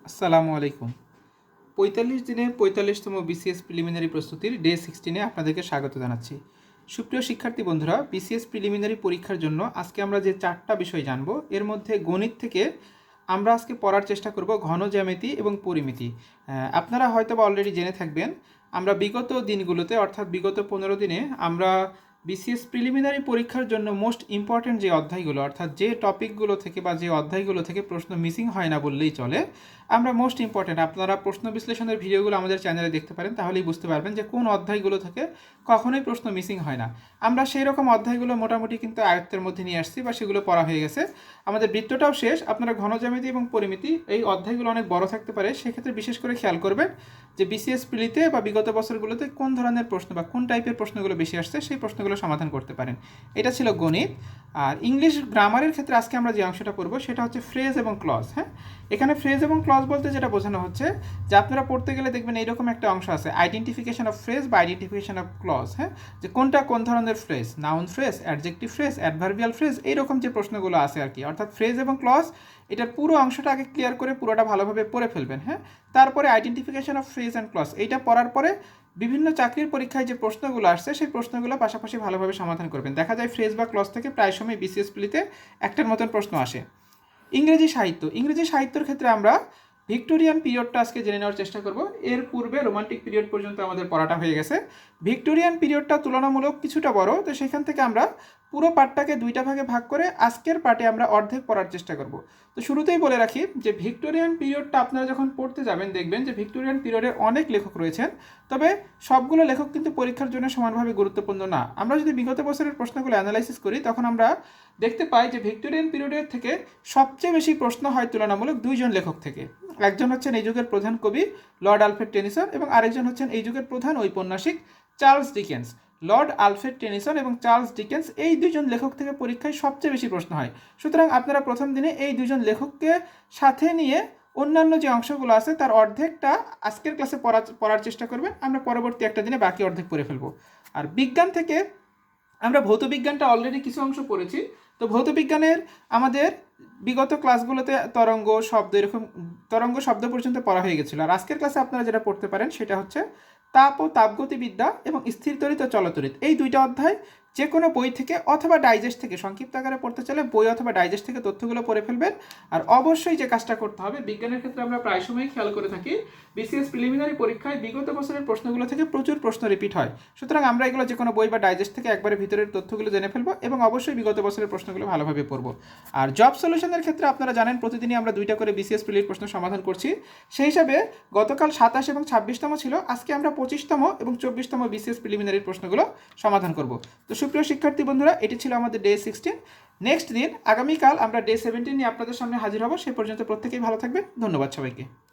আসসালামু আলাইকুম। ৪৫ দিনের ৪৫তম বিসিএস প্রিলিমিনারি প্রস্তুতির ডে 16-এ আপনাদেরকে স্বাগত জানাচ্ছি। সুপ্রিয় শিক্ষার্থী বন্ধুরা, বিসিএস প্রিলিমিনারি পরীক্ষার জন্য আজকে আমরা যে 4টা বিষয় জানব, এর মধ্যে গণিত থেকে আমরা আজকে পড়ার চেষ্টা করব ঘন জ্যামিতি এবং পরিমিতি। আপনারা হয়তো বা অলরেডি জেনে থাকবেন, আমরা বিগত দিনগুলোতে অর্থাৎ বিগত 15 দিনে আমরা বিসিএস প্রিলিমিনারি পরীক্ষার জন্য মোস্ট ইম্পর্ট্যান্ট যে অধ্যায়গুলো অর্থাৎ যে টপিকগুলো থেকে বা যে অধ্যায়গুলো থেকে প্রশ্ন মিসিং হয় না বললেই চলে, আমরা মোস্ট ইম্পর্ট্যান্ট আপনারা প্রশ্ন বিশ্লেষণের ভিডিওগুলো আমাদের চ্যানেলে দেখতে পারেন, তাহলেই বুঝতে পারবেন যে কোন অধ্যায়গুলো থেকে কখনোই প্রশ্ন মিসিং হয় না। আমরা সেই রকম অধ্যায়গুলো মোটামুটি কিন্তু আয়ত্তের মধ্যে নিয়ে আসছি বা সেগুলো পড়া হয়ে গেছে। আমাদের বৃত্তটাও শেষ। আপনারা ঘন জ্যামিতি এবং পরিমিতি এই অধ্যায়গুলো অনেক বড় থাকতে পারে, সেক্ষেত্রে বিশেষ করে খেয়াল করবেন যে বিসিএস প্রিলিতে বা বিগত বছরগুলোতে কোন ধরনের প্রশ্ন বা কোন টাইপের প্রশ্নগুলো বেশি আসছে সেই প্রশ্নগুলো সমাধান করতে পারেন। এটা ছিল গণিত। আর ইংলিশ গ্রামারের ক্ষেত্রে আজকে আমরা যে অংশটা পড়বো সেটা হচ্ছে ফ্রেজ এবং ক্লজ। হ্যাঁ, এখানে ফ্রেজ এবং ক্লজ বলতে যেটা বোঝানো হচ্ছে যে আপনারা পড়তে গেলে দেখবেন এইরকম একটা অংশ আছে, আইডেন্টিফিকেশন অফ ফ্রেজ বা আইডেন্টিফিকেশন অফ ক্লজ। হ্যাঁ, যে কোনটা কোন ধরনের phrase, noun phrase, adjective phrase, adverbial phrase, এইরকম যে প্রশ্নগুলো আছে আর কি। অর্থাৎ ফ্রেজ এবং ক্লজ এটার পুরো অংশটা আগে ক্লিয়ার করে পুরোটা ভালোভাবে পড়ে ফেলবেন। হ্যাঁ, তারপরে identification of phrase and clause এইটা পড়ার পরে বিভিন্ন চাকরির পরীক্ষায় যে প্রশ্নগুলো আসছে সেই প্রশ্নগুলো পাশাপাশি ভালোভাবে সমাধান করবেন। দেখা যায় ফ্রেজ বা ক্লজ থেকে প্রায় সময় বিসিএস প্রিলিতে একটার মতন প্রশ্ন আসে। ইংরেজি সাহিত্যের ক্ষেত্রে আমরা ভিক্টোরিয়ান পিরিয়ডটা আজকে জেনে নেওয়ার চেষ্টা করব। এর পূর্বে রোমান্টিক পিরিয়ড পর্যন্ত আমাদের পড়াটা হয়ে গেছে। ভিক্টোরিয়ান পিরিয়ডটা তুলনামূলক কিছুটা বড়, তো সেখান থেকে আমরা পুরো পার্টটাকে দুইটা ভাগে ভাগ করে আজকের পার্টে আমরা অর্ধেক পড়ার চেষ্টা করব। তো শুরুতেই বলে রাখি যে ভিক্টোরিয়ান পিরিয়ডটা আপনারা যখন পড়তে যাবেন দেখবেন যে ভিক্টোরিয়ান পিরিয়ডে অনেক লেখক রয়েছেন, তবে সবগুলো লেখক কিন্তু পরীক্ষার জন্য সমানভাবে গুরুত্বপূর্ণ না। আমরা যদি বিগত বছরের প্রশ্নগুলো অ্যানালাইসিস করি তখন আমরা দেখতে পাই যে ভিক্টোরিয়ান পিরিয়ডের থেকে সবচেয়ে বেশি প্রশ্ন হয় তুলনামূলক দুইজন লেখক থেকে। একজন হচ্ছেন এই যুগের প্রধান কবি লর্ড আলফ্রেড টেনিসন এবং আরেকজন হচ্ছেন এই যুগের প্রধান ঔপন্যাসিক Charles Dickens. Lord Alfred Tennyson এবং চার্লস ডিকেন্স এই দুজন লেখক থেকে পরীক্ষায় সবচেয়ে বেশি প্রশ্ন হয়। সুতরাং আপনারা প্রথম দিনে এই দুজন লেখককে সাথে নিয়ে অন্যান্য যে অংশগুলো আছে তার অর্ধেকটা আজকের ক্লাসে পড়ার চেষ্টা করবেন। আমরা পরবর্তী একটা দিনে বাকি অর্ধেক পড়ে ফেলবো। আর বিজ্ঞান থেকে আমরা ভৌতবিজ্ঞানটা অলরেডি কিছু অংশ পড়েছি। তো ভৌতবিজ্ঞানের আমাদের বিগত ক্লাসগুলোতে তরঙ্গ শব্দ এরকম তরঙ্গ শব্দ পর্যন্ত পড়া হয়ে গেছিলো। আর আজকের ক্লাসে আপনারা যেটা পড়তে পারেন সেটা হচ্ছে তাপ ও তাপগতিবিদ্যা এবং স্থির তড়িৎ ও চলতড়িৎ। এই দুইটা অধ্যায় যে কোনো বই থেকে অথবা ডাইজেস্ট থেকে সংক্ষিপ্ত আকারে পড়তে চাইলে বই অথবা ডাইজেস্ট থেকে তথ্যগুলো পড়ে ফেলবেন। আর অবশ্যই যে কাজটা করতে হবে, বিজ্ঞানের ক্ষেত্রে আমরা প্রায় সময় খেয়াল করে থাকি বিসিএস প্রিলিমিনারি পরীক্ষায় বিগত বছরের প্রশ্নগুলো থেকে প্রচুর প্রশ্ন রিপিট হয়। সুতরাং আমরা এগুলো যে কোনো বই বা ডাইজেস্ট থেকে একবারে ভিতরের তথ্যগুলো জেনে ফেলবো এবং অবশ্যই বিগত বছরের প্রশ্নগুলো ভালোভাবে পড়বো। আর জব সলিউশনের ক্ষেত্রে আপনারা জানেন প্রতিদিনই আমরা দুইটা করে বিসিএস প্রিলির প্রশ্ন সমাধান করছি। সেই হিসাবে গতকাল 27 এবং 26তম ছিল, আজকে আমরা 25তম এবং 24তম বিসিএস প্রিলিমিনারির প্রশ্নগুলো সমাধান করব। তো সুপ্রিয় শিক্ষার্থী বন্ধুরা, এটি ছিল আমাদের ডে 16। নেক্সট দিন আগামীকাল আমরা ডে 17 নিয়ে আপনাদের সামনে হাজির হব। সে পর্যন্ত প্রত্যেকেই ভালো থাকবেন। ধন্যবাদ সবাইকে।